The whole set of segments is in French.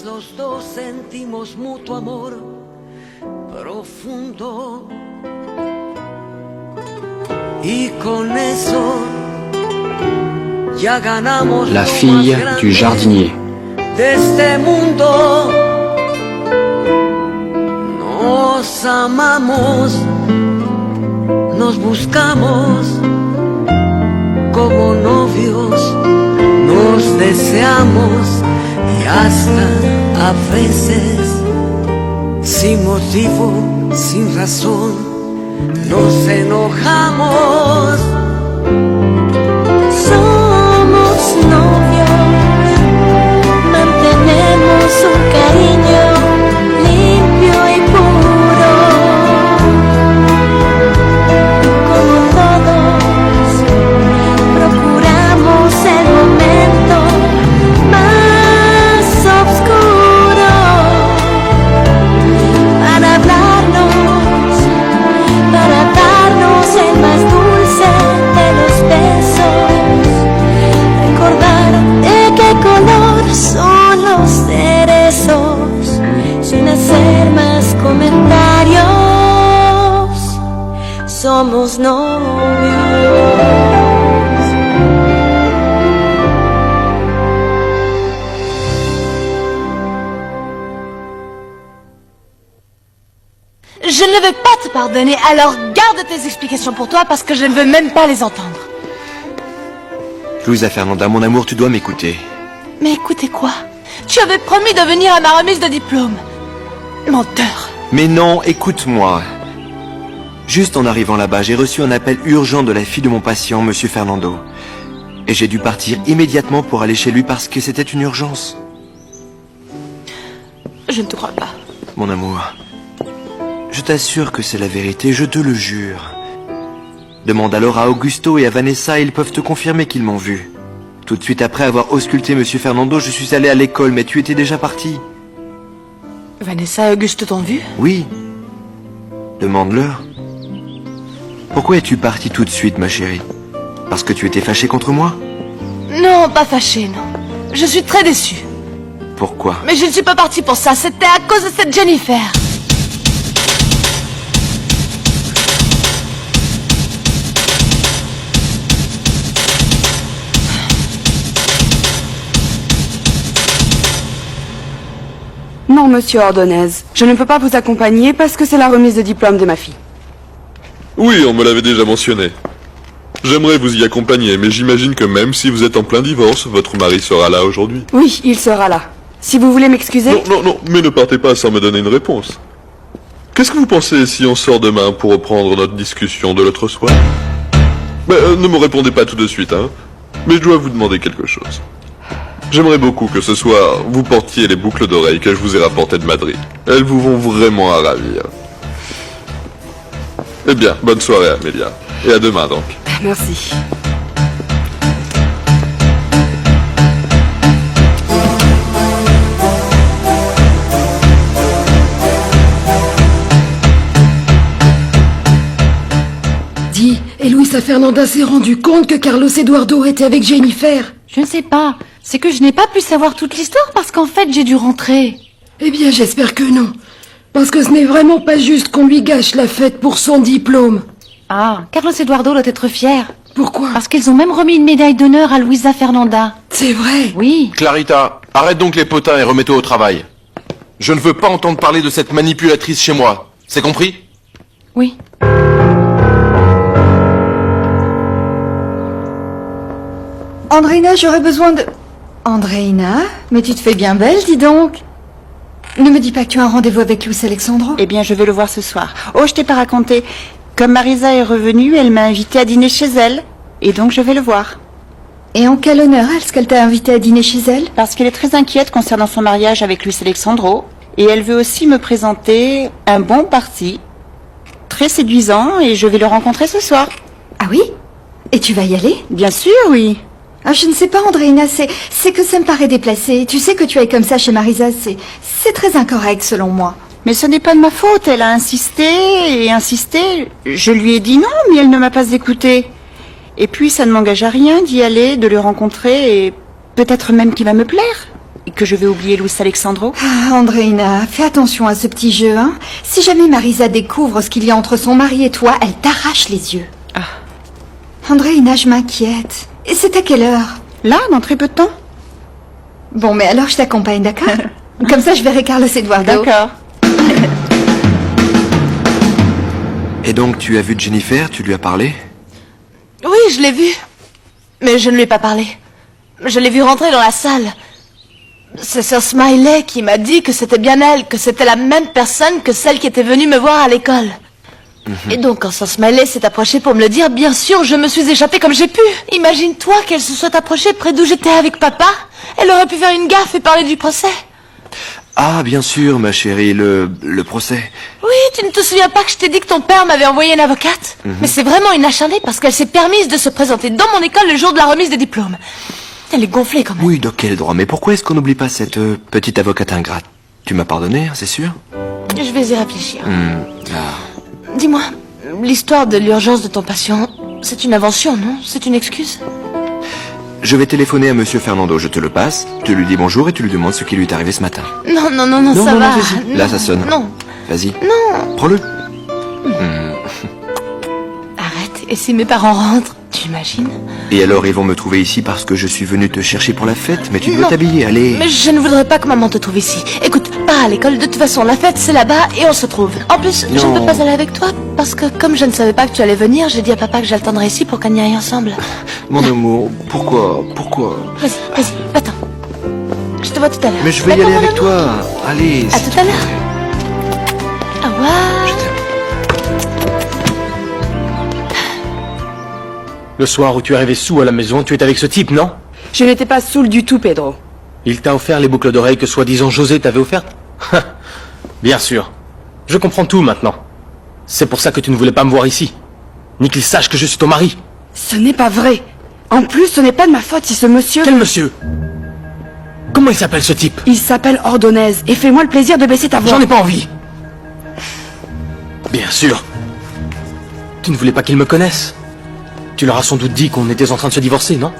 los dos sentimos mutuo amor profundo. Y con eso ya ganamos La fille du jardinier. De este mundo. Nos amamos, nos buscamos como novios, nos deseamos y hasta a veces sin motivo, sin razón, nos enojamos. Somos novios, mantenemos un cariño limpio y puro. Como todos, procuramos el momento más oscuro para hablarnos, para darnos el más dulce de los besos, recordar de qué color son los cerezos, sin hacer más comentarios. Somos novios. Je ne veux pas te pardonner, alors garde tes explications pour toi parce que je ne veux même pas les entendre. Louisa Fernanda, mon amour, tu dois m'écouter. Mais écoutez quoi? Tu avais promis de venir à ma remise de diplôme. Menteur. Mais non, écoute-moi. Juste en arrivant là-bas, j'ai reçu un appel urgent de la fille de mon patient, Monsieur Fernando. Et j'ai dû partir immédiatement pour aller chez lui parce que c'était une urgence. Je ne te crois pas. Mon amour, je t'assure que c'est la vérité, je te le jure. Demande alors à Augusto et à Vanessa, ils peuvent te confirmer qu'ils m'ont vu. Tout de suite après avoir ausculté Monsieur Fernando, je suis allé à l'école, mais tu étais déjà parti. Vanessa et Auguste t'ont vu? Oui. Demande-leur. Pourquoi es-tu partie tout de suite, ma chérie? Parce que tu étais fâchée contre moi? Non, pas fâchée, non. Je suis très déçue. Pourquoi? Mais je ne suis pas partie pour ça, c'était à cause de cette Jennifer. Non, monsieur Ordonez, je ne peux pas vous accompagner parce que c'est la remise de diplôme de ma fille. Oui, on me l'avait déjà mentionné. J'aimerais vous y accompagner, mais j'imagine que même si vous êtes en plein divorce, votre mari sera là aujourd'hui. Oui, il sera là. Si vous voulez m'excuser... Non, mais ne partez pas sans me donner une réponse. Qu'est-ce que vous pensez si on sort demain pour reprendre notre discussion de l'autre soir? Ne me répondez pas tout de suite, hein. Mais je dois vous demander quelque chose. J'aimerais beaucoup que ce soir, vous portiez les boucles d'oreilles que je vous ai rapportées de Madrid. Elles vous vont vraiment à ravir. Eh bien, bonne soirée, Amélia. Et à demain, donc. Merci. Dis, et Luisa Fernanda s'est rendu compte que Carlos Eduardo était avec Jennifer? Je ne sais pas. C'est que je n'ai pas pu savoir toute l'histoire parce qu'en fait, j'ai dû rentrer. Eh bien, j'espère que non. Parce que ce n'est vraiment pas juste qu'on lui gâche la fête pour son diplôme. Ah, Carlos Eduardo doit être fier. Pourquoi? Parce qu'ils ont même remis une médaille d'honneur à Luisa Fernanda. C'est vrai? Oui. Clarita, arrête donc les potins et remets-toi au travail. Je ne veux pas entendre parler de cette manipulatrice chez moi. C'est compris? Oui. Andreina, j'aurais besoin de... Andreina, mais tu te fais bien belle, dis donc. Ne me dis pas que tu as un rendez-vous avec Luis Alexandro. Eh bien, je vais le voir ce soir. Oh, je t'ai pas raconté. Comme Marisa est revenue, elle m'a invitée à dîner chez elle. Et donc, je vais le voir. Et en quel honneur est-ce qu'elle t'a invité à dîner chez elle? Parce qu'elle est très inquiète concernant son mariage avec Luis Alexandro. Et elle veut aussi me présenter un bon parti. Très séduisant, et je vais le rencontrer ce soir. Ah oui? Et tu vas y aller? Bien sûr, oui. Ah, je ne sais pas, Andreina, c'est que ça me paraît déplacé. Tu sais que tu es comme ça chez Marisa, c'est très incorrect selon moi. Mais ce n'est pas de ma faute, elle a insisté et insisté. Je lui ai dit non, mais elle ne m'a pas écouté. Et puis ça ne m'engage à rien d'y aller, de le rencontrer et peut-être même qu'il va me plaire. Et que je vais oublier Luis Alexandro? Ah, Andreina, fais attention à ce petit jeu, hein. Si jamais Marisa découvre ce qu'il y a entre son mari et toi, elle t'arrache les yeux. Ah. Andreina, je m'inquiète. Et c'est à quelle heure? Là, dans très peu de temps. Bon, mais alors je t'accompagne, d'accord? Comme ça, je verrai Carlos Eduardo. D'accord. Et donc, tu as vu Jennifer? Tu lui as parlé? Oui, je l'ai vu. Mais je ne lui ai pas parlé. Je l'ai vu rentrer dans la salle. C'est Sir Smiley qui m'a dit que c'était bien elle, que c'était la même personne que celle qui était venue me voir à l'école. Et donc, quand Sir Smiley s'est approché pour me le dire, bien sûr, je me suis échappée comme j'ai pu. Imagine-toi qu'elle se soit approchée près d'où j'étais avec papa. Elle aurait pu faire une gaffe et parler du procès. Ah, bien sûr, ma chérie, le procès. Oui, tu ne te souviens pas que je t'ai dit que ton père m'avait envoyé une avocate? Mais c'est vraiment une acharnée parce qu'elle s'est permise de se présenter dans mon école le jour de la remise des diplômes. Elle est gonflée quand même. Oui, de quel droit? Mais pourquoi est-ce qu'on n'oublie pas cette petite avocate ingrate? Tu m'as pardonné, hein, c'est sûr? Je vais y réfléchir. Ah. Dis-moi, l'histoire de l'urgence de ton patient, c'est une invention, non? C'est une excuse? Je vais téléphoner à Monsieur Fernando, je te le passe, tu lui dis bonjour et tu lui demandes ce qui lui est arrivé ce matin. Non, non, non, non, ça va. vas-y. Là, ça sonne. Non. Vas-y. Non. Prends-le. Arrête, et si mes parents rentrent, tu imagines? Et alors, ils vont me trouver ici parce que je suis venu te chercher pour la fête, mais tu dois Non. t'habiller, allez. Mais je ne voudrais pas que maman te trouve ici. Écoute, pars à l'école, de toute façon, la fête c'est là-bas et on se trouve. En plus, je ne Non. peux pas aller avec toi parce que comme je ne savais pas que tu allais venir, j'ai dit à papa que j'attendrais ici pour qu'on y aille ensemble. Mon amour, pourquoi? Vas-y, vas-y, va-t'en. Je te vois tout à l'heure. Mais je vais y D'accord, aller mon avec amour? toi. Allez. À tout à l'heure. Au revoir. Le soir où tu es arrivé sous à la maison, tu étais avec ce type, non? Je n'étais pas saoul du tout, Pedro. Il t'a offert les boucles d'oreilles que soi-disant José t'avait offertes? Bien sûr. Je comprends tout maintenant. C'est pour ça que tu ne voulais pas me voir ici. Ni qu'il sache que je suis ton mari. Ce n'est pas vrai. En plus, ce n'est pas de ma faute si ce monsieur... Quel monsieur? Comment il s'appelle ce type? Il s'appelle Ordonez, et fais-moi le plaisir de baisser ta voix. J'en ai pas envie. Bien sûr. Tu ne voulais pas qu'ils me connaissent. Tu leur as sans doute dit qu'on était en train de se divorcer, non?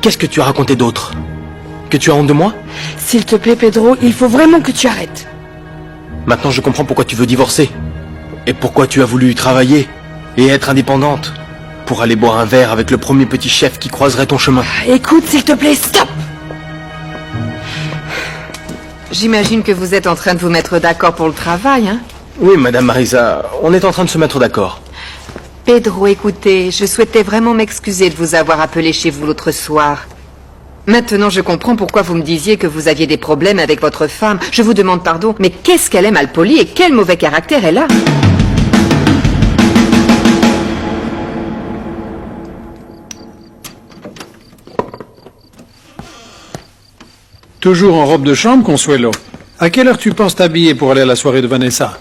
Qu'est-ce que tu as raconté d'autre? Que tu as honte de moi? S'il te plaît, Pedro, il faut vraiment que tu arrêtes. Maintenant je comprends pourquoi tu veux divorcer. Et pourquoi tu as voulu travailler et être indépendante. Pour aller boire un verre avec le premier petit chef qui croiserait ton chemin. Écoute, s'il te plaît, stop! J'imagine que vous êtes en train de vous mettre d'accord pour le travail, hein? Oui, Madame Marisa, on est en train de se mettre d'accord. Pedro, écoutez, je souhaitais vraiment m'excuser de vous avoir appelé chez vous l'autre soir. Maintenant, je comprends pourquoi vous me disiez que vous aviez des problèmes avec votre femme. Je vous demande pardon, mais qu'est-ce qu'elle est mal polie et quel mauvais caractère elle a? Toujours en robe de chambre, Consuelo. À quelle heure tu penses t'habiller pour aller à la soirée de Vanessa?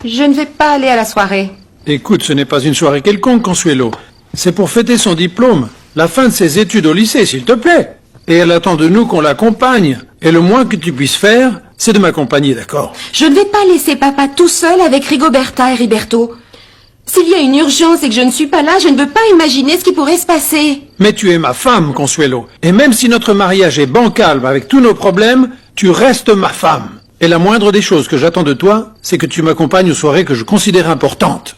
Je ne vais pas aller à la soirée. Écoute, ce n'est pas une soirée quelconque, Consuelo. C'est pour fêter son diplôme, la fin de ses études au lycée, s'il te plaît. Et elle attend de nous qu'on l'accompagne. Et le moins que tu puisses faire, c'est de m'accompagner, d'accord? Je ne vais pas laisser papa tout seul avec Rigoberta et Riberto. S'il y a une urgence et que je ne suis pas là, je ne veux pas imaginer ce qui pourrait se passer. Mais tu es ma femme, Consuelo. Et même si notre mariage est bancal avec tous nos problèmes, tu restes ma femme. Et la moindre des choses que j'attends de toi, c'est que tu m'accompagnes aux soirées que je considère importantes.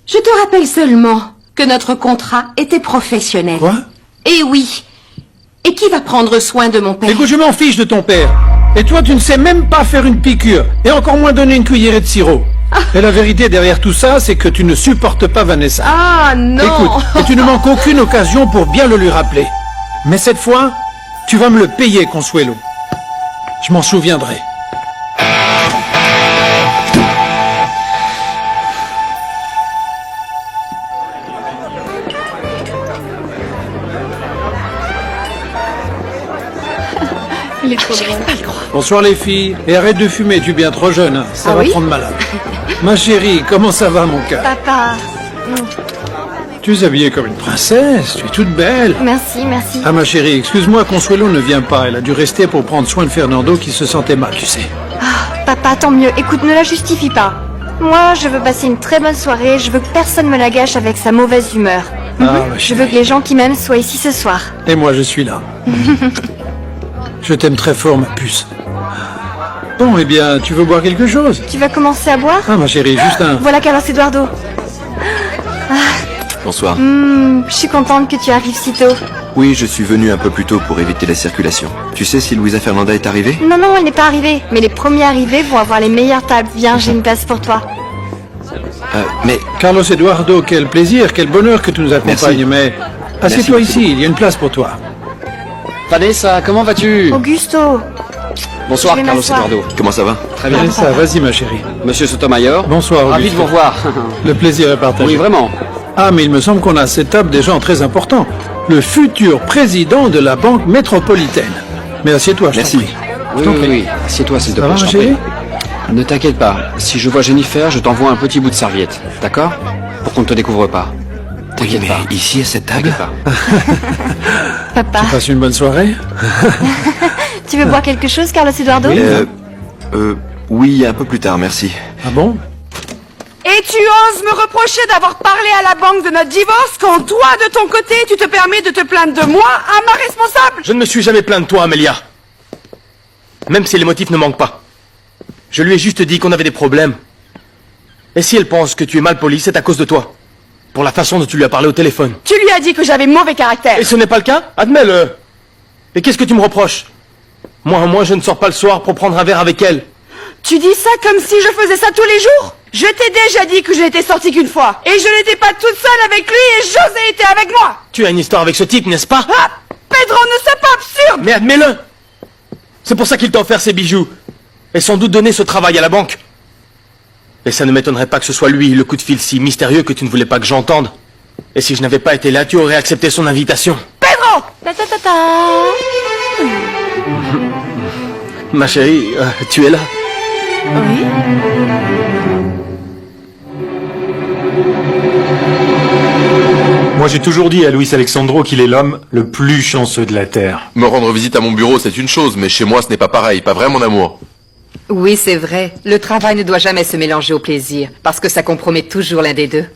Je te rappelle seulement que notre contrat était professionnel. Quoi? Eh oui. Et qui va prendre soin de mon père? Écoute, je m'en fiche de ton père. Et toi, tu ne sais même pas faire une piqûre, et encore moins donner une cuillerée de sirop. Et la vérité derrière tout ça, c'est que tu ne supportes pas Vanessa. Ah non. Écoute, et tu ne manques aucune occasion pour bien le lui rappeler. Mais cette fois, tu vas me le payer, Consuelo. Je m'en souviendrai. Il est trop drôle. Bonsoir les filles. Et arrête de fumer, tu es bien trop jeune. Hein. Ça va prendre malade. Ma chérie, comment ça va mon cœur? Papa. Tu es habillée comme une princesse, tu es toute belle. Merci, merci. Ah ma chérie, excuse-moi, Consuelo ne vient pas. Elle a dû rester pour prendre soin de Fernando qui se sentait mal, tu sais. Papa, tant mieux. Écoute, ne la justifie pas. Moi, je veux passer une très bonne soirée. Je veux que personne me la gâche avec sa mauvaise humeur. Ah, ma Je chérie. veux que les gens qui m'aiment soient ici ce soir. Et moi, je suis là. Je t'aime très fort, ma puce. Bon, eh bien, tu veux boire quelque chose? Tu vas commencer à boire? Ah, ma chérie, juste un... Voilà Carlos Eduardo. Bonsoir. Je suis contente que tu arrives si tôt. Oui, je suis venu un peu plus tôt pour éviter la circulation. Tu sais si Luisa Fernanda est arrivée? Non, non, elle n'est pas arrivée. Mais les premiers arrivés vont avoir les meilleures tables. Viens, j'ai une place pour toi. Mais... Carlos Eduardo, quel plaisir, quel bonheur que tu nous accompagnes, mais... Assieds-toi ici, il y a une place pour toi. Vanessa, comment vas-tu? Augusto. Bonsoir, Je vais Carlos m'asseoir. Eduardo. Comment ça va? Très bien. Ça, vas-y, ma chérie. Monsieur Sotomayor. Bonsoir, Ravi de Augusto. vous revoir. Le plaisir est partagé. Oui, vraiment. Ah, mais il me semble qu'on a à cette table des gens très importants. Le futur président de la Banque métropolitaine. Mais assieds-toi, je t'en Merci. prie. Oui, oui, oui. Assieds-toi, s'il te Ça plaît, va, je ma t'en prie. chérie? Ne t'inquiète pas. Si je vois Jennifer, je t'envoie un petit bout de serviette. D'accord? Pour qu'on ne te découvre pas. Oui, T'inquiète mais pas. ici, à cette table? Papa, Passe une bonne soirée. tu veux boire quelque chose, Carlos Eduardo? Oui, un peu plus tard, merci. Ah bon? Et tu oses me reprocher d'avoir parlé à la banque de notre divorce quand toi, de ton côté, tu te permets de te plaindre de moi à ma responsable? Je ne me suis jamais plaint de toi, Amelia. Même si les motifs ne manquent pas. Je lui ai juste dit qu'on avait des problèmes. Et si elle pense que tu es mal poli, c'est à cause de toi. Pour la façon dont tu lui as parlé au téléphone. Tu lui as dit que j'avais mauvais caractère. Et ce n'est pas le cas? Admets-le. Et qu'est-ce que tu me reproches? Moi, je ne sors pas le soir pour prendre un verre avec elle. Tu dis ça comme si je faisais ça tous les jours? Je t'ai déjà dit que je n'étais sortie qu'une fois. Et je n'étais pas toute seule avec lui et José était avec moi. Tu as une histoire avec ce type, n'est-ce pas? Ah, Pedro, ne sois pas absurde. Mais admets-le. C'est pour ça qu'il t'a offert ces bijoux. Et sans doute donné ce travail à la banque. Et ça ne m'étonnerait pas que ce soit lui, le coup de fil si mystérieux que tu ne voulais pas que j'entende. Et si je n'avais pas été là, tu aurais accepté son invitation. Pedro! Ta ta ta ta. Ma chérie, tu es là? Oui. Moi, j'ai toujours dit à Luis Alexandro qu'il est l'homme le plus chanceux de la Terre. Me rendre visite à mon bureau, c'est une chose, mais chez moi, ce n'est pas pareil. Pas vrai, mon amour? Oui, c'est vrai. Le travail ne doit jamais se mélanger au plaisir, parce que ça compromet toujours l'un des deux.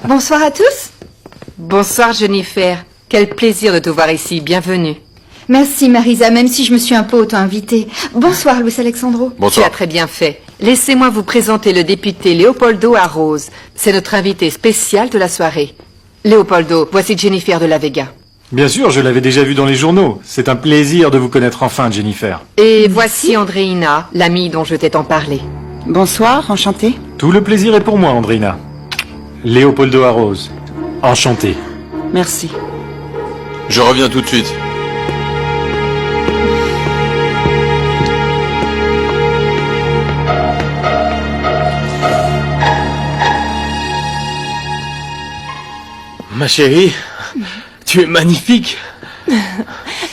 Bonsoir à tous. Bonsoir, Jennifer. Quel plaisir de te voir ici. Bienvenue. Merci Marisa, même si je me suis un peu auto-invitée. Bonsoir Luis Alexandro. Tu as très bien fait. Laissez-moi vous présenter le député Leopoldo Arroz. C'est notre invité spécial de la soirée. Leopoldo, voici Jennifer de la Vega. Bien sûr, je l'avais déjà vu dans les journaux. C'est un plaisir de vous connaître enfin, Jennifer. Et voici Andreina, l'amie dont je t'ai tant parlé. Bonsoir, enchantée. Tout le plaisir est pour moi, Andrina. Leopoldo Arroz. Enchanté. Merci. Je reviens tout de suite. Ma chérie, tu es magnifique.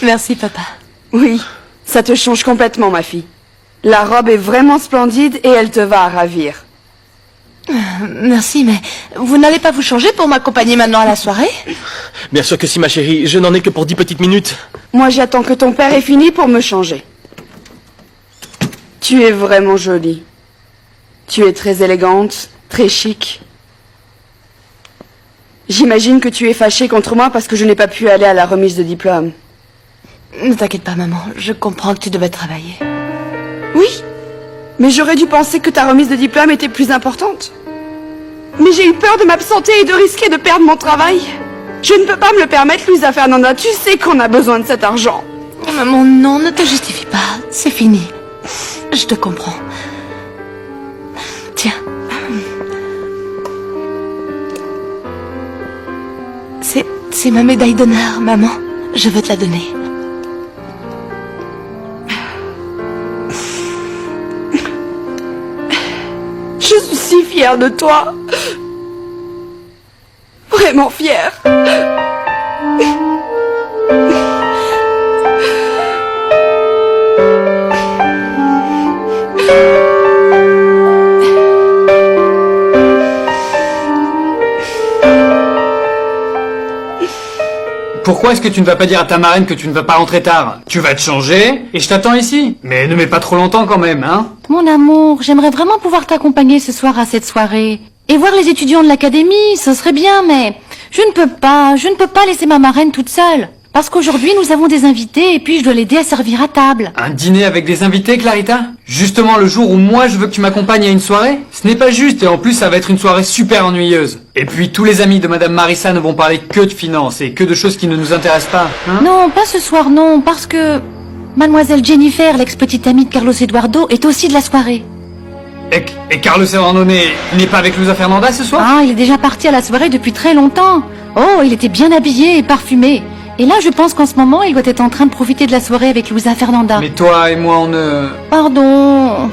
Merci, papa. Oui, ça te change complètement, ma fille. La robe est vraiment splendide et elle te va à ravir. Merci, mais vous n'allez pas vous changer pour m'accompagner maintenant à la soirée? Bien sûr que si, ma chérie. Je n'en ai que pour 10 petites minutes. Moi, j'attends que ton père ait fini pour me changer. Tu es vraiment jolie. Tu es très élégante, très chic. J'imagine que tu es fâchée contre moi parce que je n'ai pas pu aller à la remise de diplôme. Ne t'inquiète pas, maman. Je comprends que tu devais travailler. Oui, mais j'aurais dû penser que ta remise de diplôme était plus importante. Mais j'ai eu peur de m'absenter et de risquer de perdre mon travail. Je ne peux pas me le permettre, Luisa Fernanda. Tu sais qu'on a besoin de cet argent. Maman, non, ne te justifie pas. C'est fini. Je te comprends. Tiens. C'est ma médaille d'honneur, maman. Je veux te la donner. Je suis si fière de toi. Vraiment fière. Pourquoi est-ce que tu ne vas pas dire à ta marraine que tu ne vas pas rentrer tard? Tu vas te changer et je t'attends ici. Mais ne mets pas trop longtemps quand même, hein? Mon amour, j'aimerais vraiment pouvoir t'accompagner ce soir à cette soirée. Et voir les étudiants de l'académie, ce serait bien, mais je ne peux pas laisser ma marraine toute seule. Parce qu'aujourd'hui, nous avons des invités et puis je dois l'aider à servir à table. Un dîner avec des invités, Clarita? Justement le jour où moi je veux que tu m'accompagnes à une soirée? Ce n'est pas juste et en plus ça va être une soirée super ennuyeuse. Et puis tous les amis de Madame Marissa ne vont parler que de finances et que de choses qui ne nous intéressent pas. Hein? Non, pas ce soir, non, parce que Mademoiselle Jennifer, l'ex-petite amie de Carlos Eduardo, est aussi de la soirée. Et Carlos Eduardo n'est pas avec Luisa Fernanda ce soir? Ah, il est déjà parti à la soirée depuis très longtemps. Oh, il était bien habillé et parfumé. Et là, je pense qu'en ce moment, il doit être en train de profiter de la soirée avec Luisa Fernanda. Mais toi et moi, on ne... Pardon.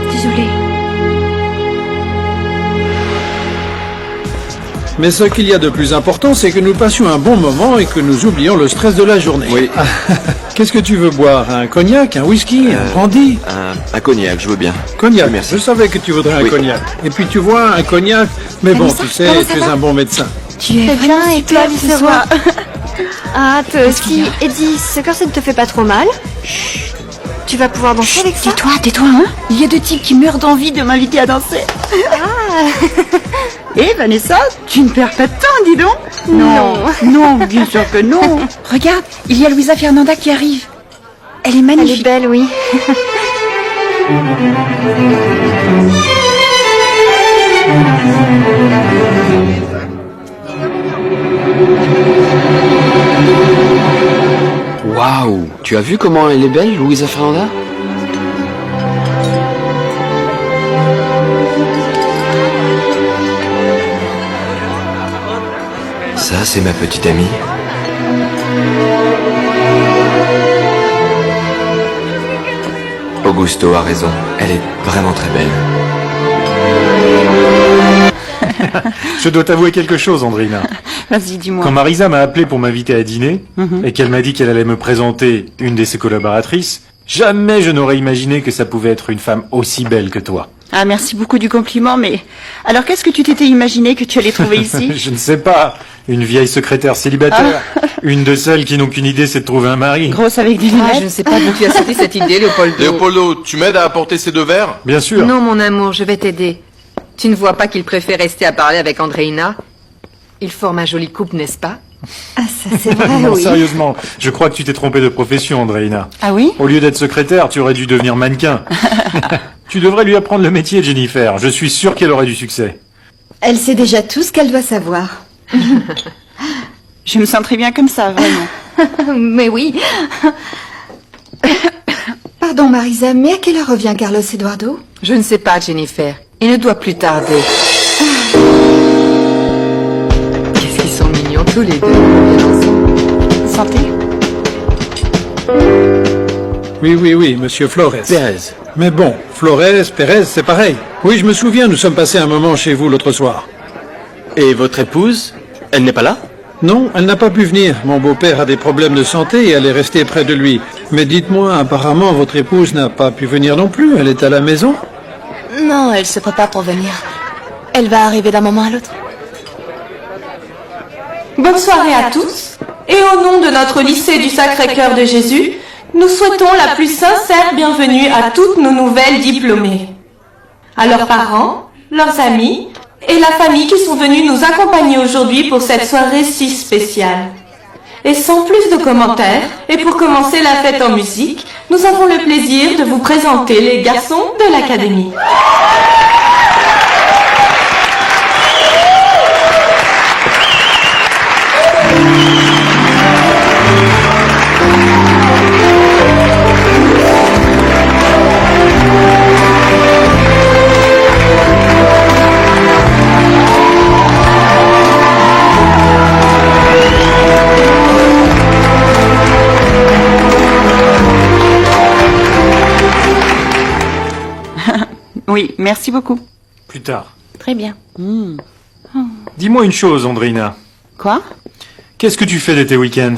Désolée. Mais ce qu'il y a de plus important, c'est que nous passions un bon moment et que nous oublions le stress de la journée. Oui. Qu'est-ce que tu veux boire? Un cognac, un whisky, un brandy? Un cognac, je veux bien. Cognac, Oui, merci. Je savais que tu voudrais un cognac. Et puis tu vois, un cognac... Mais bon, tu sais, tu es un bon médecin. Tu es bien et toi ce soir. Ah, toi aussi. Eddie, ce corset ne te fait pas trop mal? Tu vas pouvoir danser avec ça? Tais-toi, hein. Il y a deux types qui meurent d'envie de m'inviter à danser. Eh, Vanessa, tu ne perds pas de temps, dis donc. Non, bien sûr que non. Regarde, il y a Luisa Fernanda qui arrive. Elle est magnifique. Elle est belle, oui. Waouh! Tu as vu comment elle est belle, Luisa Fernanda? Ça, c'est ma petite amie. Augusto a raison. Elle est vraiment très belle. Je dois t'avouer quelque chose, Andrina. Vas-y, dis-moi. Quand Marisa m'a appelé pour m'inviter à dîner, et qu'elle m'a dit qu'elle allait me présenter une de ses collaboratrices, jamais je n'aurais imaginé que ça pouvait être une femme aussi belle que toi. Ah, merci beaucoup du compliment, mais... Alors, qu'est-ce que tu t'étais imaginé que tu allais trouver ici? Je ne sais pas. Une vieille secrétaire célibataire. Une de celles qui n'ont qu'une idée, c'est de trouver un mari. Grosse avec des lunettes. Je ne sais pas d'où tu as sorti cette idée, Léopoldo. Léopoldo, tu m'aides à apporter ces deux verres? Bien sûr. Non, mon amour, je vais t'aider. Tu ne vois pas qu'il préfère rester à parler avec Andreina? Il forme un joli couple, n'est-ce pas? Ah, ça c'est vrai, Non, oui. sérieusement, je crois que tu t'es trompé de profession, Andreina. Ah oui? Au lieu d'être secrétaire, tu aurais dû devenir mannequin. Tu devrais lui apprendre le métier, Jennifer. Je suis sûr qu'elle aurait du succès. Elle sait déjà tout ce qu'elle doit savoir. Je me sens très bien comme ça, vraiment. Mais oui. Pardon, Marisa, mais à quelle heure revient Carlos Eduardo? Je ne sais pas, Jennifer. Il ne doit plus tarder. Qu'est-ce qu'ils sont mignons tous les deux. Santé. Oui, monsieur Flores. Pérez. Mais bon, Flores, Pérez, c'est pareil. Oui, je me souviens, nous sommes passés un moment chez vous l'autre soir. Et votre épouse, elle n'est pas là? Non, elle n'a pas pu venir. Mon beau-père a des problèmes de santé et elle est restée près de lui. Mais dites-moi, apparemment, votre épouse n'a pas pu venir non plus. Elle est à la maison? Non, elle se prépare pour venir. Elle va arriver d'un moment à l'autre. Bonne soirée à tous. Et au nom de notre lycée du Sacré-Cœur de Jésus, nous souhaitons la plus sincère bienvenue à toutes nos nouvelles diplômées, à leurs parents, leurs amis et la famille qui sont venus nous accompagner aujourd'hui pour cette soirée si spéciale. Et sans plus de commentaires, et pour commencer la fête en musique, nous avons le plaisir de vous présenter les garçons de l'académie. Oui, merci beaucoup. Plus tard. Très bien. Dis-moi une chose, Andrina. Quoi? Qu'est-ce que tu fais de tes week-ends?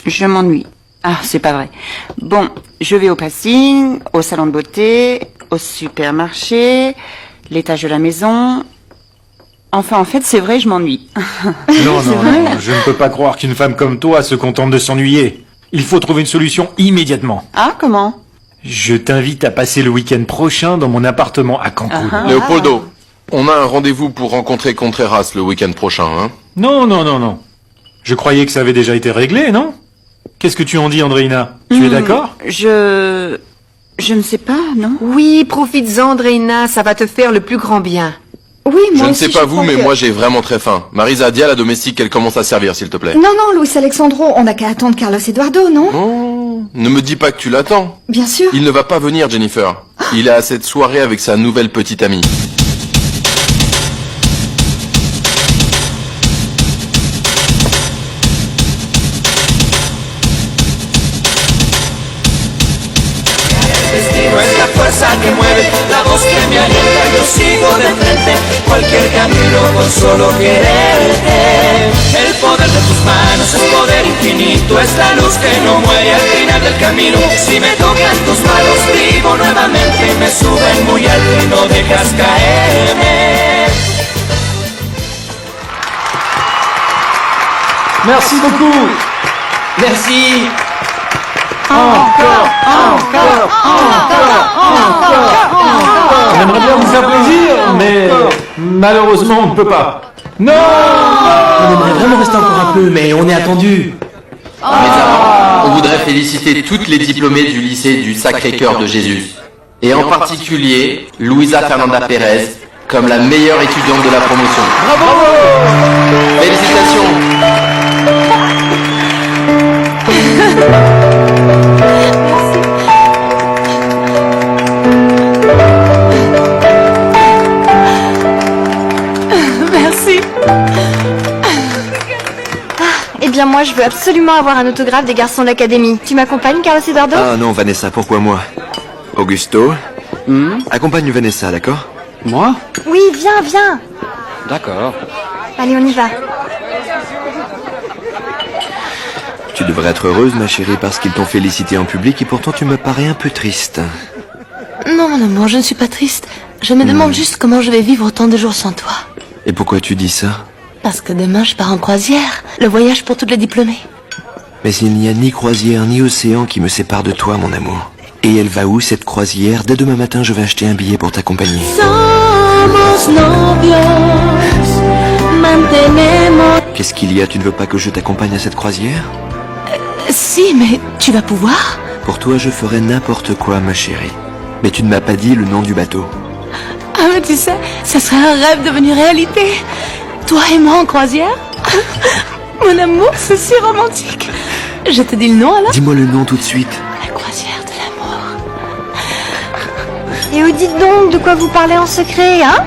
Je m'ennuie. Ah, c'est pas vrai. Bon, je vais au passing, au salon de beauté, au supermarché, l'étage de la maison. Enfin, en fait, c'est vrai, je m'ennuie. Non, je ne peux pas croire qu'une femme comme toi se contente de s'ennuyer. Il faut trouver une solution immédiatement. Ah, comment? Je t'invite à passer le week-end prochain dans mon appartement à Cancun. Léopoldo, on a un rendez-vous pour rencontrer Contreras le week-end prochain, hein? Non. Je croyais que ça avait déjà été réglé, non? Qu'est-ce que tu en dis, Andreina? Tu es d'accord? Je ne sais pas, non? Oui, profites-en, Andreina, ça va te faire le plus grand bien. Oui, Je moi ne aussi, sais pas vous, crois mais que- moi j'ai vraiment très faim. Marisa, dis à la domestique qu'elle commence à servir, s'il te plaît. Non, non, Luis Alexandro, on n'a qu'à attendre Carlos Eduardo, non? Oh, ne me dis pas que tu l'attends. Bien sûr. Il ne va pas venir, Jennifer. Il est à cette soirée avec sa nouvelle petite amie. Destino es la fuerza que mueve, la voz que me alienta, yo sigo de frente, cualquier camino con solo quererte. El poder de tus manos es poder infinito, es la luz que no muere al final del camino. Si me tocan tus manos, vivo nuevamente, me suben muy alto y no dejas caerme. Merci beaucoup. Merci. Encore. On aimerait bien vous faire plaisir, mais malheureusement on ne peut pas. Non. On aimerait vraiment rester encore un peu, mais on est attendu. Mais avant, on voudrait féliciter toutes les diplômées du lycée du Sacré-Cœur de Jésus. Et en particulier, Luisa Fernanda Pérez, comme la meilleure étudiante de la promotion. Bravo. Félicitations. Merci. Eh bien, moi, je veux absolument avoir un autographe des garçons de l'académie. Tu m'accompagnes, Carlos Eduardo? Ah non, Vanessa, pourquoi moi? Augusto, accompagne Vanessa, d'accord? Moi? Oui, viens, viens. D'accord. Allez, on y va. Tu devrais être heureuse, ma chérie, parce qu'ils t'ont félicité en public et pourtant tu me parais un peu triste. Non, mon amour, je ne suis pas triste. Je me demande juste comment je vais vivre autant de jours sans toi. Et pourquoi tu dis ça? Parce que demain, je pars en croisière. Le voyage pour toutes les diplômées. Mais il n'y a ni croisière ni océan qui me séparent de toi, mon amour. Et elle va où, cette croisière? Dès demain matin, je vais acheter un billet pour t'accompagner. Somos novios, mantenemos. Qu'est-ce qu'il y a? Tu ne veux pas que je t'accompagne à cette croisière? Si, mais tu vas pouvoir? Pour toi, je ferai n'importe quoi, ma chérie. Mais tu ne m'as pas dit le nom du bateau. Ah, mais tu sais, ça serait un rêve devenu réalité. Toi et moi en croisière? Mon amour, c'est si romantique. Je te dis le nom alors? Dis-moi le nom tout de suite. La croisière de l'amour. Et dites donc, de quoi vous parlez en secret, hein?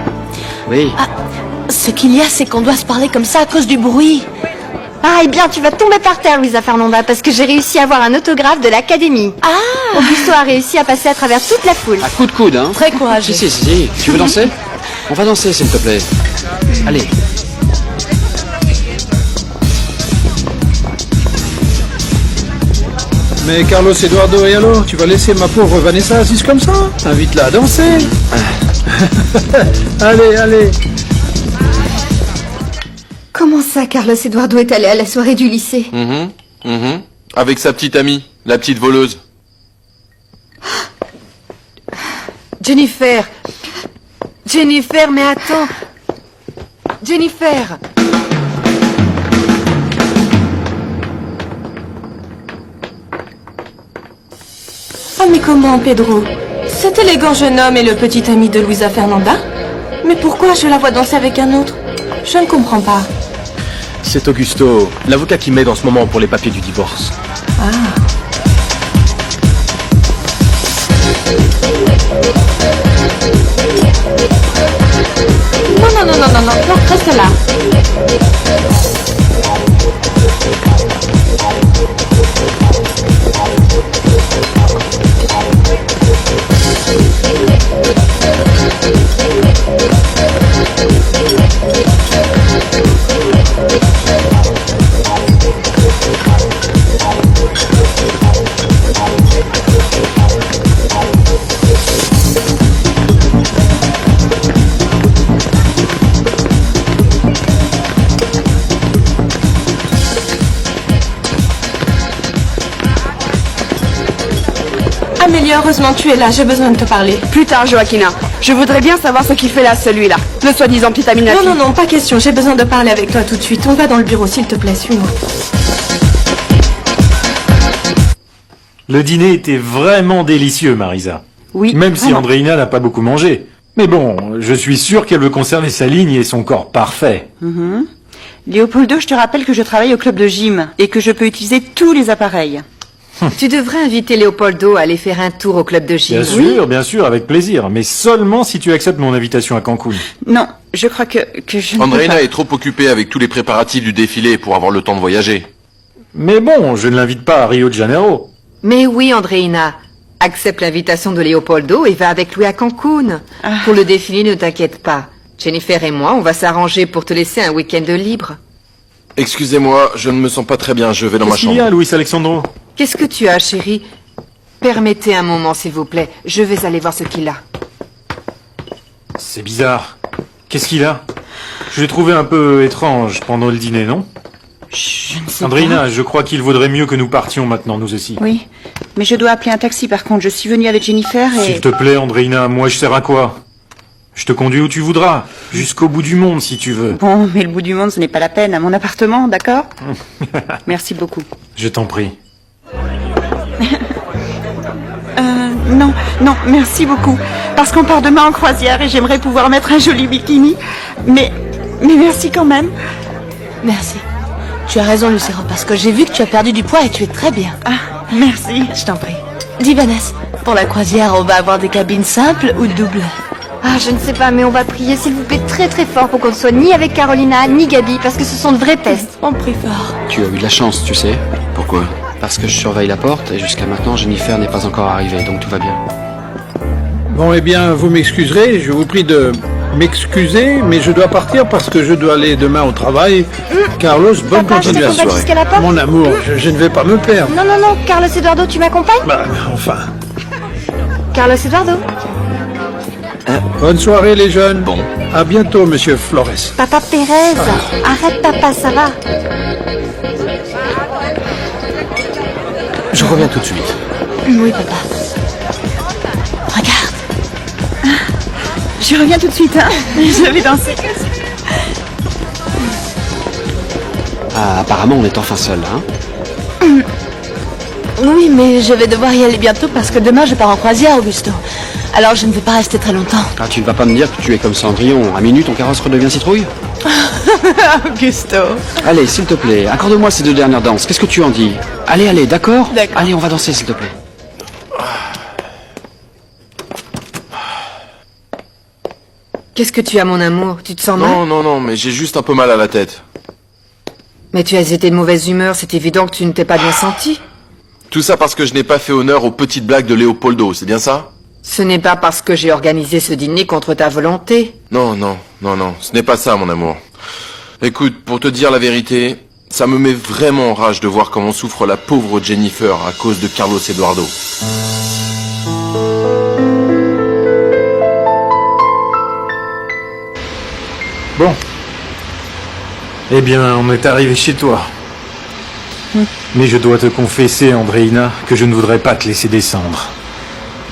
Oui. Ah, ce qu'il y a, c'est qu'on doit se parler comme ça à cause du bruit. Ah, eh bien, tu vas tomber par terre, Luisa Fernanda, parce que j'ai réussi à avoir un autographe de l'académie. Ah! Augusto a réussi à passer à travers toute la foule. À coup de coude, hein? Très courageux. Si. Tu veux danser? On va danser, s'il te plaît. Allez. Mais Carlos Eduardo, et alors? Tu vas laisser ma pauvre Vanessa assise comme ça? Invite-la à danser. Allez. Comment ça, Carlos Eduardo est allé à la soirée du lycée? Avec sa petite amie, la petite voleuse. Jennifer, mais attends. Jennifer. Ah mais comment, Pedro? Cet élégant jeune homme est le petit ami de Luisa Fernanda? Mais pourquoi je la vois danser avec un autre? Je ne comprends pas. C'est Augusto, l'avocat qui m'aide en ce moment pour les papiers du divorce. Non, reste là. Amélie, heureusement tu es là, j'ai besoin de te parler. Plus tard, Joaquina. Je voudrais bien savoir ce qu'il fait là, celui-là. Le soi-disant petit ami de la fille. Non, pas question. J'ai besoin de parler avec toi tout de suite. On va dans le bureau, s'il te plaît, suis-moi. Le dîner était vraiment délicieux, Marisa. Oui. Même si vraiment. Andreina n'a pas beaucoup mangé. Mais bon, je suis sûr qu'elle veut conserver sa ligne et son corps parfait. Mhm. Léopoldo, je te rappelle que je travaille au club de gym et que je peux utiliser tous les appareils. Tu devrais inviter Léopoldo à aller faire un tour au club de gym. Bien sûr, avec plaisir. Mais seulement si tu acceptes mon invitation à Cancun. Non, je crois que je ne peux Andreina pas. est trop occupée avec tous les préparatifs du défilé pour avoir le temps de voyager. Mais bon, je ne l'invite pas à Rio de Janeiro. Mais oui, Andreina. Accepte l'invitation de Léopoldo et va avec lui à Cancun. Pour le défilé, ne t'inquiète pas. Jennifer et moi, on va s'arranger pour te laisser un week-end libre. Excusez-moi, je ne me sens pas très bien, je vais dans ma Qu'est-ce qu'il y chambre. a, Luis Alexandro? Qu'est-ce que tu as, chérie? Permettez un moment, s'il vous plaît. Je vais aller voir ce qu'il a. C'est bizarre. Qu'est-ce qu'il a? Je l'ai trouvé un peu étrange pendant le dîner, non? Je ne sais Andreina, pas. je crois qu'il vaudrait mieux que nous partions maintenant, nous aussi. Oui, mais je dois appeler un taxi par contre. Je suis venue avec Jennifer et... S'il te plaît, Andreina, moi je sers à quoi? Je te conduis où tu voudras, jusqu'au bout du monde si tu veux. Bon, mais le bout du monde, ce n'est pas la peine. À mon appartement, d'accord? Merci beaucoup. Je t'en prie. Non, merci beaucoup. Parce qu'on part demain en croisière et j'aimerais pouvoir mettre un joli bikini. Mais merci quand même. Merci. Tu as raison, Lucero, parce que j'ai vu que tu as perdu du poids et tu es très bien. Ah, merci. Je t'en prie. Dis, Vanessa, pour la croisière, on va avoir des cabines simples ou doubles? Ah, je ne sais pas, mais on va prier, s'il vous plaît, très très fort pour qu'on ne soit ni avec Carolina, ni Gabi, parce que ce sont de vrais tests. On prie fort. Tu as eu de la chance, tu sais. Pourquoi? Parce que je surveille la porte et jusqu'à maintenant, Jennifer n'est pas encore arrivée, donc tout va bien. Bon, eh bien, vous m'excuserez, je vous prie de m'excuser, mais je dois partir parce que je dois aller demain au travail. Carlos, bonne Papa, je continuation. t'accompagne jusqu'à la porte. Mon amour, je ne vais pas me perdre. Non, Carlos Eduardo, tu m'accompagnes? Bah, enfin. Carlos Eduardo. Bonne soirée, les jeunes. Bon. À bientôt, monsieur Flores. Papa Pérez. Arrête, papa, ça va. Je reviens tout de suite. Oui, papa. Regarde. Je reviens tout de suite, hein. Je vais danser. Ah, apparemment, on est enfin seul, hein. Oui, mais je vais devoir y aller bientôt parce que demain je pars en croisière, Augusto. Alors je ne vais pas rester très longtemps. Ah, tu ne vas pas me dire que tu es comme Cendrillon. À minute, ton carrosse redevient citrouille? Augusto. Allez, s'il te plaît, accorde-moi ces 2 dernières danses. Qu'est-ce que tu en dis? Allez, d'accord? D'accord. Allez, on va danser, s'il te plaît. Qu'est-ce que tu as, mon amour? Tu te sens mal? Non, mais j'ai juste un peu mal à la tête. Mais tu as été de mauvaise humeur, c'est évident que tu ne t'es pas bien senti. Tout ça parce que je n'ai pas fait honneur aux petites blagues de Léopoldo, c'est bien ça? Ce n'est pas parce que j'ai organisé ce dîner contre ta volonté. Non, ce n'est pas ça, mon amour. Écoute, pour te dire la vérité, ça me met vraiment en rage de voir comment souffre la pauvre Jennifer à cause de Carlos Eduardo. Bon. Eh bien, on est arrivé chez toi. Mais je dois te confesser, Andreina, que je ne voudrais pas te laisser descendre.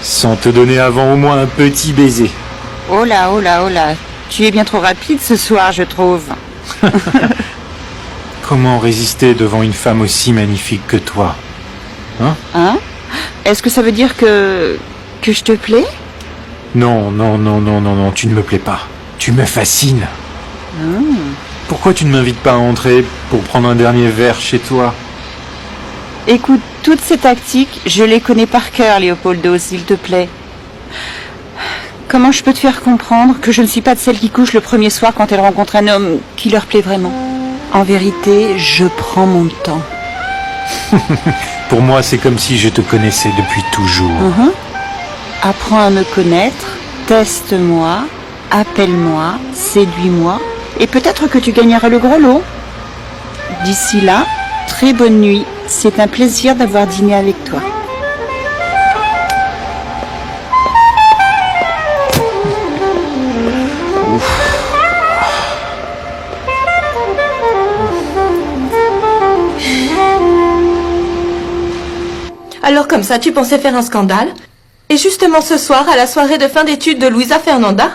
Sans te donner avant au moins un petit baiser. Oh là. Tu es bien trop rapide ce soir, je trouve. Comment résister devant une femme aussi magnifique que toi? Hein? Est-ce que ça veut dire que je te plais? Non, tu ne me plais pas. Tu me fascines. Pourquoi tu ne m'invites pas à entrer pour prendre un dernier verre chez toi? Écoute, toutes ces tactiques, je les connais par cœur, Léopoldo, s'il te plaît. Comment je peux te faire comprendre que je ne suis pas de celle qui couche le premier soir quand elle rencontre un homme qui leur plaît vraiment? En vérité, je prends mon temps. Pour moi, c'est comme si je te connaissais depuis toujours. Apprends à me connaître, teste-moi, appelle-moi, séduis-moi, et peut-être que tu gagneras le gros lot. D'ici là, très bonne nuit. C'est un plaisir d'avoir dîné avec toi. Alors comme ça, tu pensais faire un scandale? Et justement ce soir, à la soirée de fin d'études de Luisa Fernanda.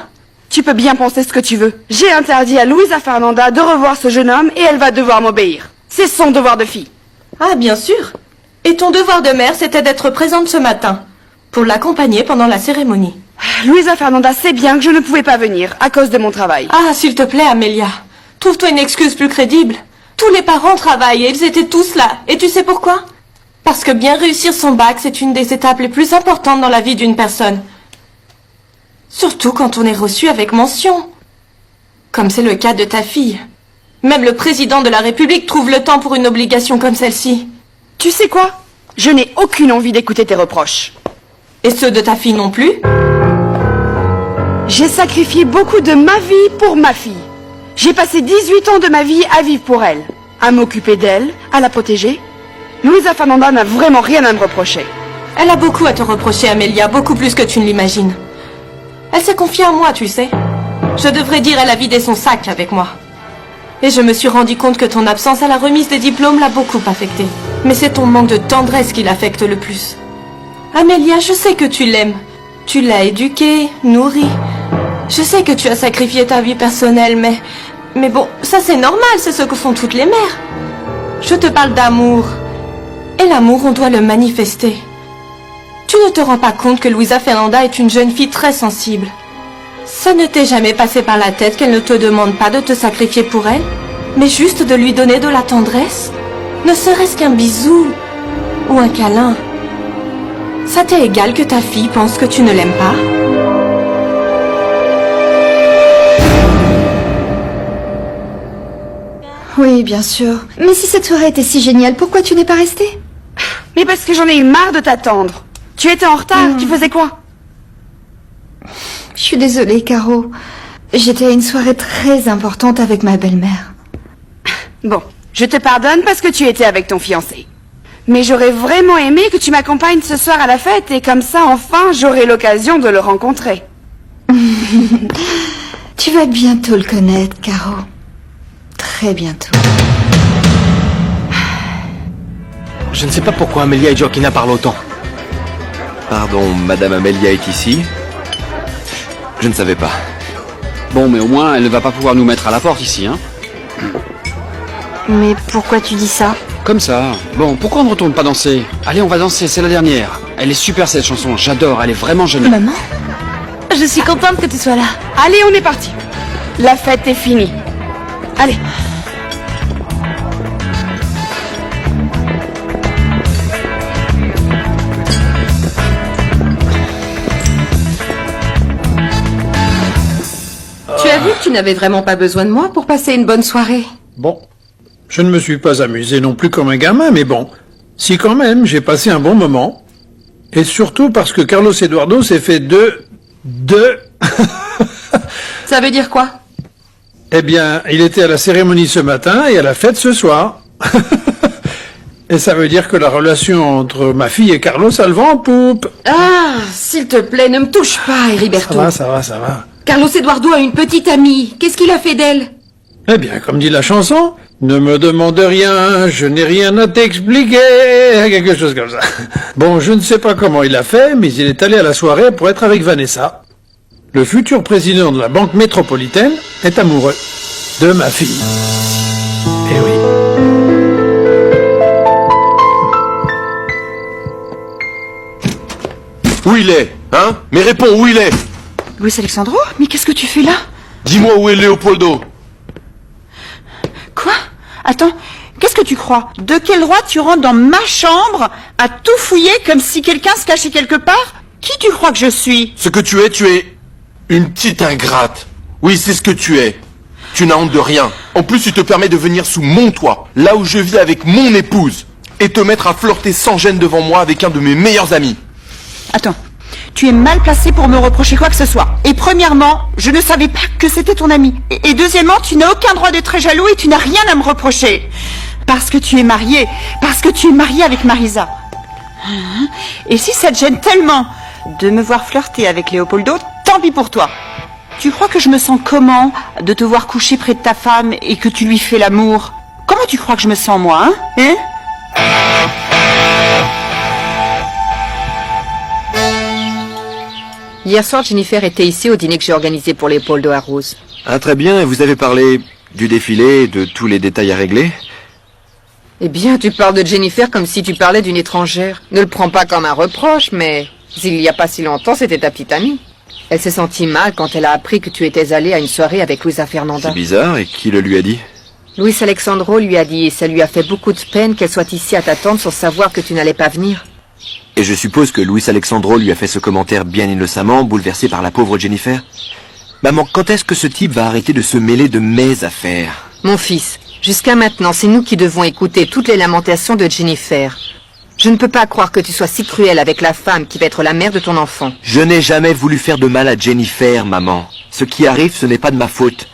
Tu peux bien penser ce que tu veux. J'ai interdit à Luisa Fernanda de revoir ce jeune homme et elle va devoir m'obéir. C'est son devoir de fille. Ah, bien sûr. Et ton devoir de mère, c'était d'être présente ce matin, pour l'accompagner pendant la cérémonie. Luisa Fernanda sait bien que je ne pouvais pas venir, à cause de mon travail. Ah, s'il te plaît, Amelia. Trouve-toi une excuse plus crédible. Tous les parents travaillent et ils étaient tous là. Et tu sais pourquoi? Parce que bien réussir son bac, c'est une des étapes les plus importantes dans la vie d'une personne. Surtout quand on est reçu avec mention. Comme c'est le cas de ta fille. Même le président de la République trouve le temps pour une obligation comme celle-ci. Tu sais quoi? Je n'ai aucune envie d'écouter tes reproches. Et ceux de ta fille non plus? J'ai sacrifié beaucoup de ma vie pour ma fille. J'ai passé 18 ans de ma vie à vivre pour elle, à m'occuper d'elle, à la protéger. Luisa Fernanda n'a vraiment rien à me reprocher. Elle a beaucoup à te reprocher, Amelia, beaucoup plus que tu ne l'imagines. Elle s'est confiée à moi, tu sais. Je devrais dire elle a vidé son sac avec moi. Et je me suis rendu compte que ton absence à la remise des diplômes l'a beaucoup affectée. Mais c'est ton manque de tendresse qui l'affecte le plus. Amelia, je sais que tu l'aimes. Tu l'as éduquée, nourrie. Je sais que tu as sacrifié ta vie personnelle, mais bon, ça c'est normal, c'est ce que font toutes les mères. Je te parle d'amour. Et l'amour, on doit le manifester. Tu ne te rends pas compte que Luisa Fernanda est une jeune fille très sensible. Ça ne t'est jamais passé par la tête qu'elle ne te demande pas de te sacrifier pour elle, mais juste de lui donner de la tendresse, ne serait-ce qu'un bisou ou un câlin. Ça t'est égal que ta fille pense que tu ne l'aimes pas? Oui, bien sûr. Mais si cette soirée était si géniale, pourquoi tu n'es pas restée? Mais parce que j'en ai eu marre de t'attendre. Tu étais en retard, tu faisais quoi? Je suis désolée, Caro. J'étais à une soirée très importante avec ma belle-mère. Bon, je te pardonne parce que tu étais avec ton fiancé. Mais j'aurais vraiment aimé que tu m'accompagnes ce soir à la fête et comme ça, enfin, j'aurai l'occasion de le rencontrer. Tu vas bientôt le connaître, Caro. Très bientôt. Je ne sais pas pourquoi Amelia et Joaquina parlent autant. Pardon, Madame Amelia est ici? Je ne savais pas. Bon, mais au moins, elle ne va pas pouvoir nous mettre à la porte ici, hein. Mais pourquoi tu dis ça? Comme ça. Bon, pourquoi on ne retourne pas danser? Allez, on va danser, c'est la dernière. Elle est super cette chanson, j'adore, elle est vraiment géniale. Maman, je suis contente que tu sois là. Allez, on est parti. La fête est finie. Allez. Tu as vu que tu n'avais vraiment pas besoin de moi pour passer une bonne soirée? Bon, je ne me suis pas amusé non plus comme un gamin, mais bon, si quand même, j'ai passé un bon moment. Et surtout parce que Carlos Eduardo s'est fait deux... Ça veut dire quoi? Eh bien, il était à la cérémonie ce matin et à la fête ce soir. Et ça veut dire que la relation entre ma fille et Carlos a le vent en poupe. Ah, s'il te plaît, ne me touche pas, Heriberto. Ça va. Carlos Eduardo a une petite amie. Qu'est-ce qu'il a fait d'elle? Eh bien, comme dit la chanson, ne me demande rien, je n'ai rien à t'expliquer. Quelque chose comme ça. Bon, je ne sais pas comment il a fait, mais il est allé à la soirée pour être avec Vanessa. Le futur président de la Banque métropolitaine est amoureux de ma fille. Eh oui. Où il est, hein? Mais réponds, où il est? Luis Alexandro, mais qu'est-ce que tu fais là? Dis-moi où est Leopoldo. Quoi? Attends, qu'est-ce que tu crois? De quel droit tu rentres dans ma chambre à tout fouiller comme si quelqu'un se cachait quelque part? Qui tu crois que je suis? Ce que tu es une petite ingrate. Oui, c'est ce que tu es. Tu n'as honte de rien. En plus, tu te permets de venir sous mon toit, là où je vis avec mon épouse, et te mettre à flirter sans gêne devant moi avec un de mes meilleurs amis. Attends, tu es mal placé pour me reprocher quoi que ce soit. Et premièrement, je ne savais pas que c'était ton ami. Et deuxièmement, tu n'as aucun droit d'être très jaloux et tu n'as rien à me reprocher. Parce que tu es marié. Parce que tu es marié avec Marisa. Et si ça te gêne tellement de me voir flirter avec Leopoldo, tant pis pour toi. Tu crois que je me sens comment de te voir coucher près de ta femme et que tu lui fais l'amour? Comment tu crois que je me sens moi, hein? Hier soir, Jennifer était ici au dîner que j'ai organisé pour Léopoldo à Rose. Ah, très bien. Et vous avez parlé du défilé et de tous les détails à régler? Eh bien, tu parles de Jennifer comme si tu parlais d'une étrangère. Ne le prends pas comme un reproche, mais il y a pas si longtemps, c'était ta petite amie. Elle s'est sentie mal quand elle a appris que tu étais allé à une soirée avec Luisa Fernanda. C'est bizarre. Et qui le lui a dit? Luis Alexandro lui a dit, et ça lui a fait beaucoup de peine qu'elle soit ici à t'attendre sans savoir que tu n'allais pas venir. Et je suppose que Luis Alexandro lui a fait ce commentaire bien innocemment, bouleversé par la pauvre Jennifer. Maman, quand est-ce que ce type va arrêter de se mêler de mes affaires? Mon fils, jusqu'à maintenant, c'est nous qui devons écouter toutes les lamentations de Jennifer. Je ne peux pas croire que tu sois si cruel avec la femme qui va être la mère de ton enfant. Je n'ai jamais voulu faire de mal à Jennifer, maman. Ce qui arrive, ce n'est pas de ma faute.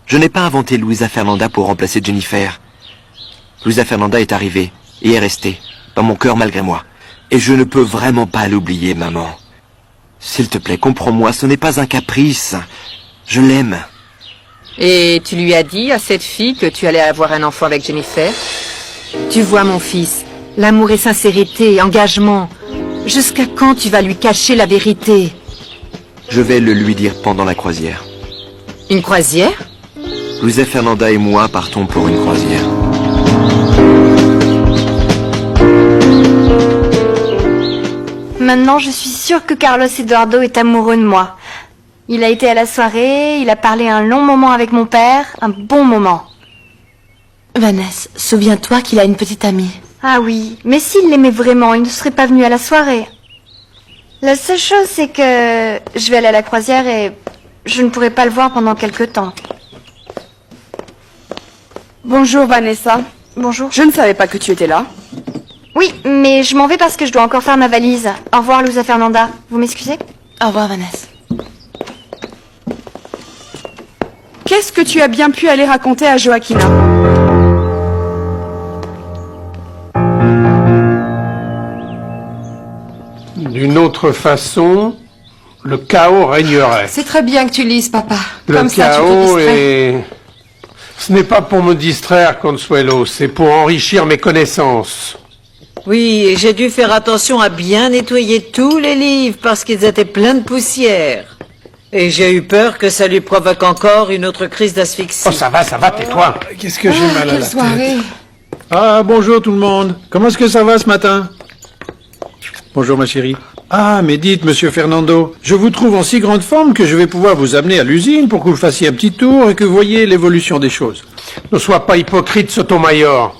Je n'ai pas inventé Luisa Fernanda pour remplacer Jennifer. Luisa Fernanda est arrivée et est restée, dans mon cœur malgré moi. Et je ne peux vraiment pas l'oublier, maman. S'il te plaît, comprends-moi, ce n'est pas un caprice. Je l'aime. Et tu lui as dit à cette fille que tu allais avoir un enfant avec Jennifer? Tu vois, mon fils, l'amour et sincérité, engagement. Jusqu'à quand tu vas lui cacher la vérité? Je vais le lui dire pendant la croisière. Une croisière? Luisa Fernanda et moi partons pour une croisière. Maintenant, je suis sûre que Carlos Eduardo est amoureux de moi. Il a été à la soirée, il a parlé un long moment avec mon père, un bon moment. Vanessa, souviens-toi qu'il a une petite amie. Ah oui, mais s'il l'aimait vraiment, il ne serait pas venu à la soirée. La seule chose, c'est que je vais aller à la croisière et je ne pourrai pas le voir pendant quelque temps. Bonjour Vanessa. Bonjour. Je ne savais pas que tu étais là. Oui, mais je m'en vais parce que je dois encore faire ma valise. Au revoir, Luisa Fernanda. Vous m'excusez? Au revoir, Vanessa. Qu'est-ce que tu as bien pu aller raconter à Joaquina? D'une autre façon, le chaos régnerait. C'est très bien que tu lises, papa. Le Comme ça, tu te chaos distrais. est... Ce n'est pas pour me distraire, Consuelo, c'est pour enrichir mes connaissances. Oui, et j'ai dû faire attention à bien nettoyer tous les livres parce qu'ils étaient pleins de poussière. Et j'ai eu peur que ça lui provoque encore une autre crise d'asphyxie. Oh, ça va, tais-toi. Qu'est-ce que j'ai mal à la soirée. tête. Ah, bonjour tout le monde. Comment est-ce que ça va ce matin? Bonjour ma chérie. Ah, mais dites, monsieur Fernando, je vous trouve en si grande forme que je vais pouvoir vous amener à l'usine pour que vous fassiez un petit tour et que vous voyiez l'évolution des choses. Ne sois pas hypocrite, Sotomayor.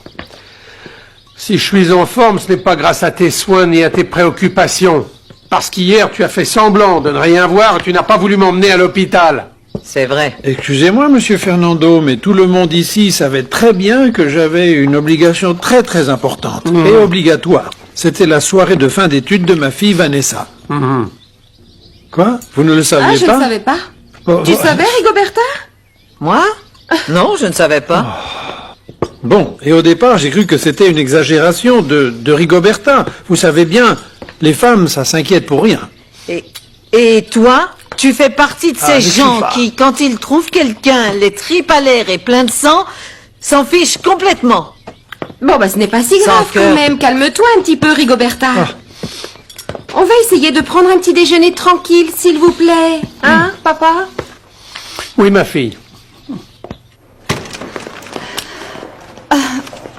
Si je suis en forme, ce n'est pas grâce à tes soins ni à tes préoccupations. Parce qu'hier, tu as fait semblant de ne rien voir et tu n'as pas voulu m'emmener à l'hôpital. C'est vrai. Excusez-moi, monsieur Fernando, mais tout le monde ici savait très bien que j'avais une obligation très très importante et obligatoire. C'était la soirée de fin d'études de ma fille Vanessa. Quoi? Vous ne le saviez Je pas? ne savais pas. Oh, Tu oh. savais, Rigoberta? Moi? Non, je ne savais pas. Bon, et au départ, j'ai cru que c'était une exagération de Rigoberta. Vous savez bien, les femmes, ça s'inquiète pour rien. Et toi, tu fais partie de ces je gens sais pas. qui, quand ils trouvent quelqu'un, les tripes à l'air et plein de sang, s'en fichent complètement. Bon, bah, ce n'est pas si Sans grave cœur. quand même. Calme-toi un petit peu, Rigoberta. On va essayer de prendre un petit déjeuner tranquille, s'il vous plaît. Hein, papa? Oui, ma fille.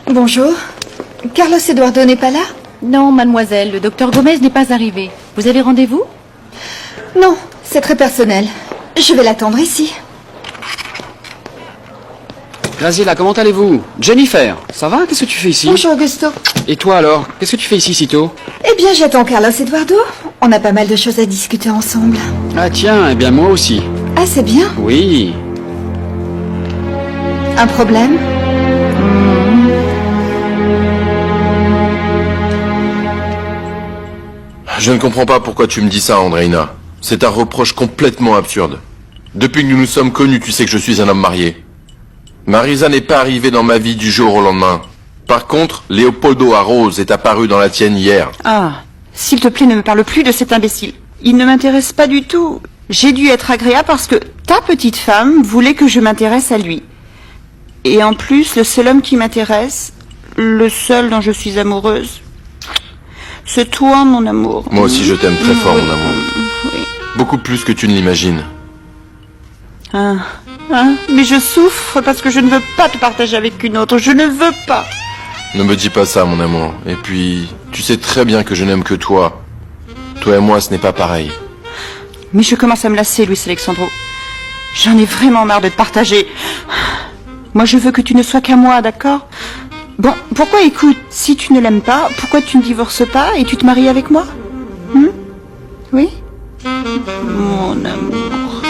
Bonjour. Carlos Eduardo n'est pas là? Non, mademoiselle, le docteur Gomez n'est pas arrivé. Vous avez rendez-vous? Non, c'est très personnel. Je vais l'attendre ici. Graziella, comment allez-vous? Jennifer, ça va? Qu'est-ce que tu fais ici? Bonjour Augusto. Et toi alors? Qu'est-ce que tu fais ici si tôt? Eh bien, j'attends Carlos Eduardo. On a pas mal de choses à discuter ensemble. Ah tiens, eh bien moi aussi. Ah, c'est bien. Oui. Un problème? Je ne comprends pas pourquoi tu me dis ça, Andreina. C'est un reproche complètement absurde. Depuis que nous nous sommes connus, tu sais que je suis un homme marié. Marisa n'est pas arrivée dans ma vie du jour au lendemain. Par contre, Léopoldo Arrose est apparu dans la tienne hier. Ah, s'il te plaît, ne me parle plus de cet imbécile. Il ne m'intéresse pas du tout. J'ai dû être agréable parce que ta petite femme voulait que je m'intéresse à lui. Et en plus, le seul homme qui m'intéresse, le seul dont je suis amoureuse, c'est toi, mon amour. Moi aussi, je t'aime très fort, mon amour. Oui. Beaucoup plus que tu ne l'imagines. Mais je souffre parce que je ne veux pas te partager avec une autre. Je ne veux pas. Ne me dis pas ça, mon amour. Et puis, tu sais très bien que je n'aime que toi. Toi et moi, ce n'est pas pareil. Mais je commence à me lasser, Luis Alexandro. J'en ai vraiment marre de te partager. Moi, je veux que tu ne sois qu'à moi, d'accord? Bon, pourquoi, écoute, si tu ne l'aimes pas, pourquoi tu ne divorces pas et tu te maries avec moi? Oui? Mon amour.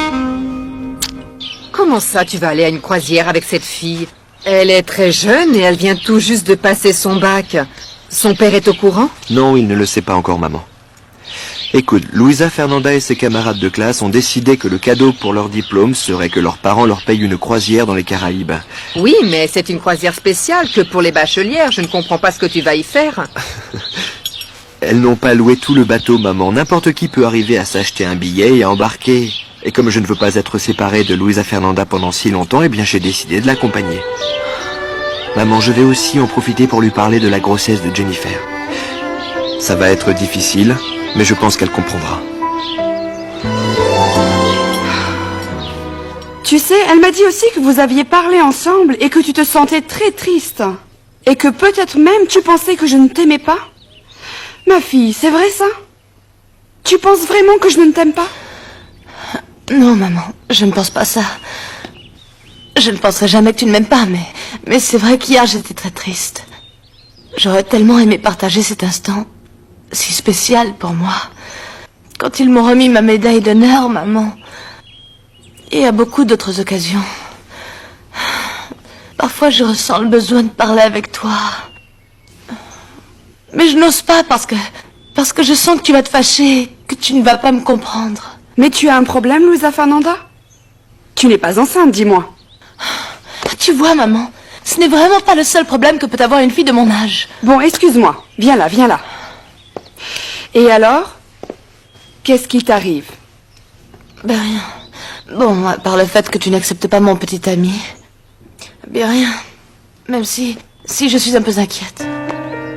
Comment ça, tu vas aller à une croisière avec cette fille? Elle est très jeune et elle vient tout juste de passer son bac. Son père est au courant? Non, il ne le sait pas encore, maman. Écoute, Luisa Fernanda et ses camarades de classe ont décidé que le cadeau pour leur diplôme serait que leurs parents leur payent une croisière dans les Caraïbes. Oui, mais c'est une croisière spéciale que pour les bachelières. Je ne comprends pas ce que tu vas y faire. Elles n'ont pas loué tout le bateau, maman. N'importe qui peut arriver à s'acheter un billet et à embarquer. Et comme je ne veux pas être séparé de Luisa Fernanda pendant si longtemps, eh bien j'ai décidé de l'accompagner. Maman, je vais aussi en profiter pour lui parler de la grossesse de Jennifer. Ça va être difficile, mais je pense qu'elle comprendra. Tu sais, elle m'a dit aussi que vous aviez parlé ensemble et que tu te sentais très triste. Et que peut-être même tu pensais que je ne t'aimais pas. Ma fille, c'est vrai ça? Tu penses vraiment que je ne t'aime pas? Non, maman, je ne pense pas ça. Je ne penserai jamais que tu ne m'aimes pas, mais c'est vrai qu'hier j'étais très triste. J'aurais tellement aimé partager cet instant si spécial pour moi. Quand ils m'ont remis ma médaille d'honneur, maman. Et à beaucoup d'autres occasions. Parfois je ressens le besoin de parler avec toi. Mais je n'ose pas parce que je sens que tu vas te fâcher, que tu ne vas pas me comprendre. Mais tu as un problème, Luisa Fernanda? Tu n'es pas enceinte, dis-moi. Tu vois, maman, ce n'est vraiment pas le seul problème que peut avoir une fille de mon âge. Bon, excuse-moi. Viens là, viens là. Et alors? Qu'est-ce qui t'arrive? Ben rien. Bon, à part le fait que tu n'acceptes pas mon petit ami. Ben rien. Même si je suis un peu inquiète.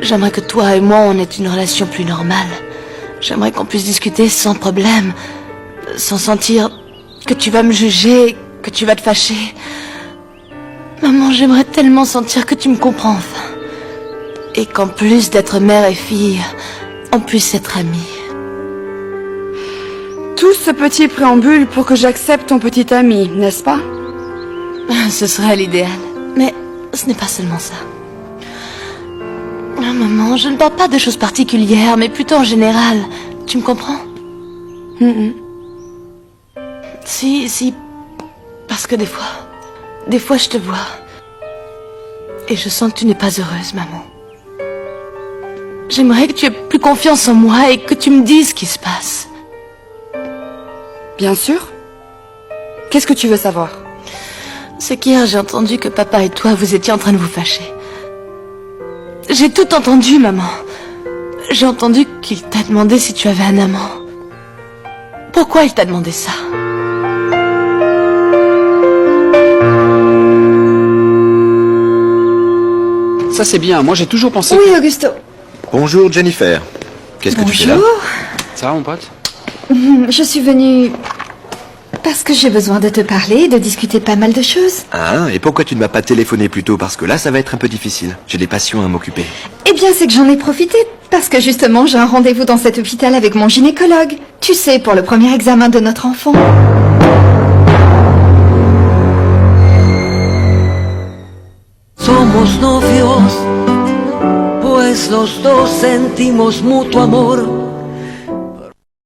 J'aimerais que toi et moi, on ait une relation plus normale. J'aimerais qu'on puisse discuter sans problème. Sans sentir que tu vas me juger, que tu vas te fâcher. Maman, j'aimerais tellement sentir que tu me comprends enfin. Et qu'en plus d'être mère et fille, on puisse être amis. Tout ce petit préambule pour que j'accepte ton petit ami, n'est-ce pas? Ce serait l'idéal. Mais ce n'est pas seulement ça. Oh, maman, je ne parle pas de choses particulières, mais plutôt en général. Tu me comprends? Si, parce que des fois je te vois. Et je sens que tu n'es pas heureuse, maman. J'aimerais que tu aies plus confiance en moi et que tu me dises ce qui se passe. Bien sûr. Qu'est-ce que tu veux savoir? C'est qu'hier j'ai entendu que papa et toi vous étiez en train de vous fâcher. J'ai tout entendu, maman. J'ai entendu qu'il t'a demandé si tu avais un amant. Pourquoi il t'a demandé ça? Ça c'est bien, moi j'ai toujours pensé... Oui, Augusto. Bonjour, Jennifer. Qu'est-ce que tu fais là? Bonjour. Ça va, mon pote? Je suis venue parce que j'ai besoin de te parler et de discuter pas mal de choses. Ah, et pourquoi tu ne m'as pas téléphoné plus tôt? Parce que là, ça va être un peu difficile. J'ai des passions à m'occuper. Eh bien, c'est que j'en ai profité, parce que justement, j'ai un rendez-vous dans cet hôpital avec mon gynécologue. Tu sais, pour le premier examen de notre enfant. Somos novios, pues los dos sentimos mutuo amor.